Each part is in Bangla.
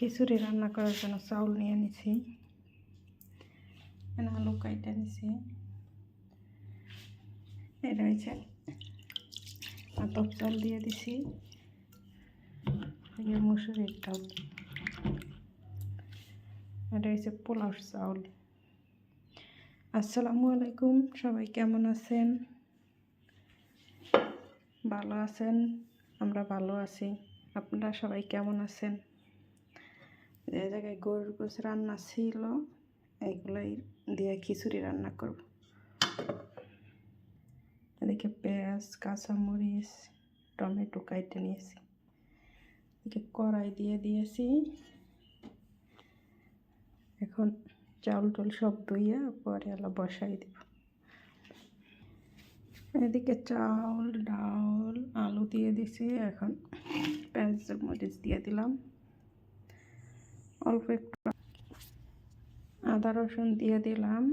খিচুড়ি রান্না করার জন্য চাউল নিয়ে নিছি, আলু কাইটা নিছি। এটা হচ্ছে আতপ চাল দিয়ে দিছি, মুসুরির ডাল। এটা হচ্ছে পোলাও চাউল। আসসালামু আলাইকুম, সবাই কেমন আছেন? ভালো আছেন? আমরা ভালো আছি। আপনারা সবাই কেমন আছেন? যে জায়গায় গরুর গোশ রান্না ছিল, এইগুলাই দিয়ে খিচুড়ি রান্না করব। এদিকে পেঁয়াজ, কাঁচামরিচ, টমেটো কাটে নিয়েছি। এদিকে কড়াই দিয়ে দিয়েছি। এখন চাউল টাউল সব ধুইয়া পরে বসাই দিব। এদিকে চাউল, ডাল, আলু দিয়ে দিছি। এখন পেঁয়াজ মরিচ দিয়ে দিলাম, অল্প একটু আদা রসুন দিয়ে দিলাম।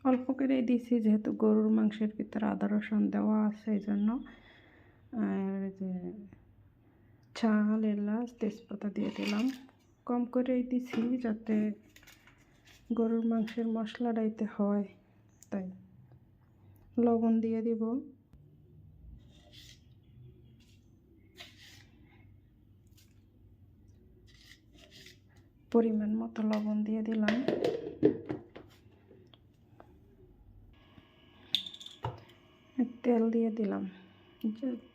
অল্প করে দিছি, যেহেতু গরুর মাংসের ভিতরে আদা রসুন দেওয়া আছে, এই জন্য। আর যে ঝাল, এলাচ, তেজপাতা দিয়ে দিলাম। কম করেই দিছি, যাতে গরুর মাংসের মশলাটা এতে হয়, তাই। লবণ দিয়ে দিব। পরিমাণ মতো লবণ দিয়ে দিলাম। তেল দিয়ে দিলাম।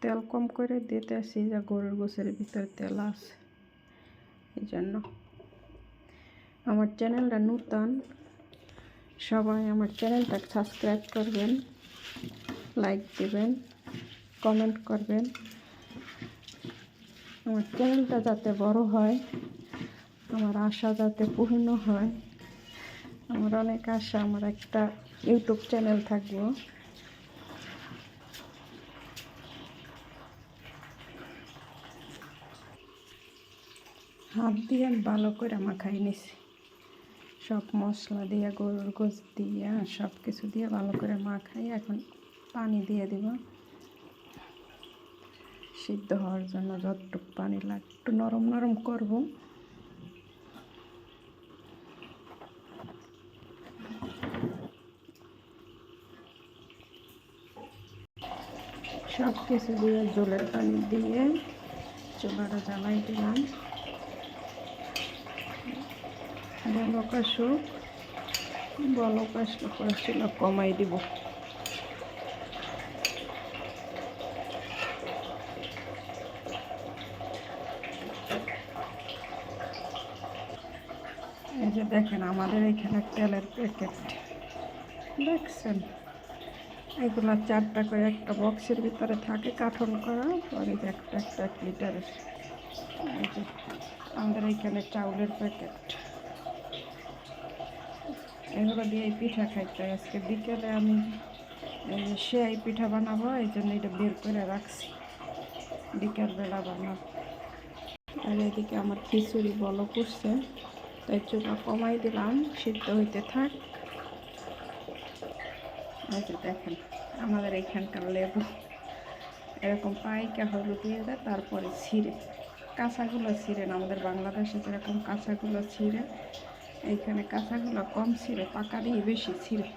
তেল কম করে দিতে আসি, যা গরুর গোশের ভিতরে তেল আছে, এই জন্য। আমার চ্যানেলটা নতুন, সবাই আমার চ্যানেলটা সাবস্ক্রাইব করবেন, লাইক দিবেন, কমেন্ট করবেন। আমার চ্যানেলটা যাতে বড় হয়, আমার আশা যাতে পূর্ণ হয়। আমার অনেক আশা, আমার একটা ইউটিউব চ্যানেল থাকবো। হাত দিয়ে ভালো করে মাখাই নিছি, সব মশলা দিয়ে, গরুর গোশ দিয়ে, সব কিছু দিয়ে ভালো করে মাখাই। এখন পানি দিয়ে দিব সিদ্ধ হওয়ার জন্য। যতটুকু পানি লাগে, একটু নরম নরম করব। সব কিছু দিয়ে জলের পানি দিয়ে চুলাটা জ্বালাই দিলাম। বলক আসুক, বলক আসলে পরে চুলা কমাই দিব। এই যে দেখেন, আমাদের এখানে তেলের প্যাকেট দেখছেন, এগুলো 4টা করে একটা বক্সের ভিতরে থাকে, কার্টন করা। পরে একটা একটা 1 লিটারের। এই যে আমাদের এইখানে চাউলের প্যাকেট, এগুলো দিয়ে পিঠা খাইতে। আজকে বিকেলে আমি সেয়াই পিঠা বানাবো, এই জন্য এটা বের করে রাখছি, বিকেলবেলা বানাবো। আর এদিকে আমার খিচুড়ি বলক উঠছে, তাই চুলা কমাই দিলাম, সিদ্ধ হইতে থাক। এই যে দেখেন, আমাদের এইখানকার লেবু এরকম পাইকা হলু দিয়ে দেয়, তারপরে ছিঁড়ে, কাঁচাগুলো ছিঁড়ে না। আমাদের বাংলাদেশে যেরকম কাঁচাগুলো ছিঁড়ে, এইখানে কাঁচাগুলো কম ছিঁড়ে, পাকা দিয়ে বেশি ছিঁড়ে।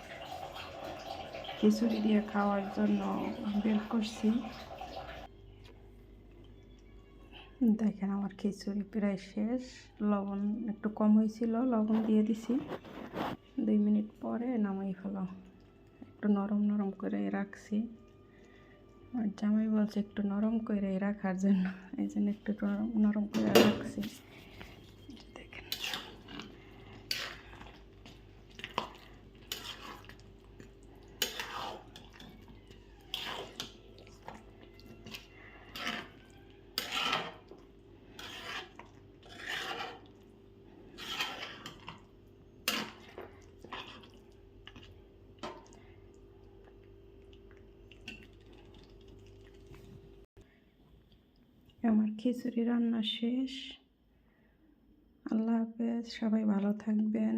খিচুড়ি দিয়ে খাওয়ার জন্য বের করছি। দেখেন, আমার খিচুড়ি প্রায় শেষ। লবণ একটু কম হয়েছিল, লবণ দিয়ে দিছি। 2 মিনিট পরে নামাই ফেলাম। একটু নরম নরম করে রাখছি। আর জামাই বলছে একটু নরম করে রাখার জন্য, এই জন্য একটু নরম করে রাখছি। দেখেন, আমার খিচুড়ি রান্না শেষ। আল্লাহ হাফেজ, সবাই ভালো থাকবেন।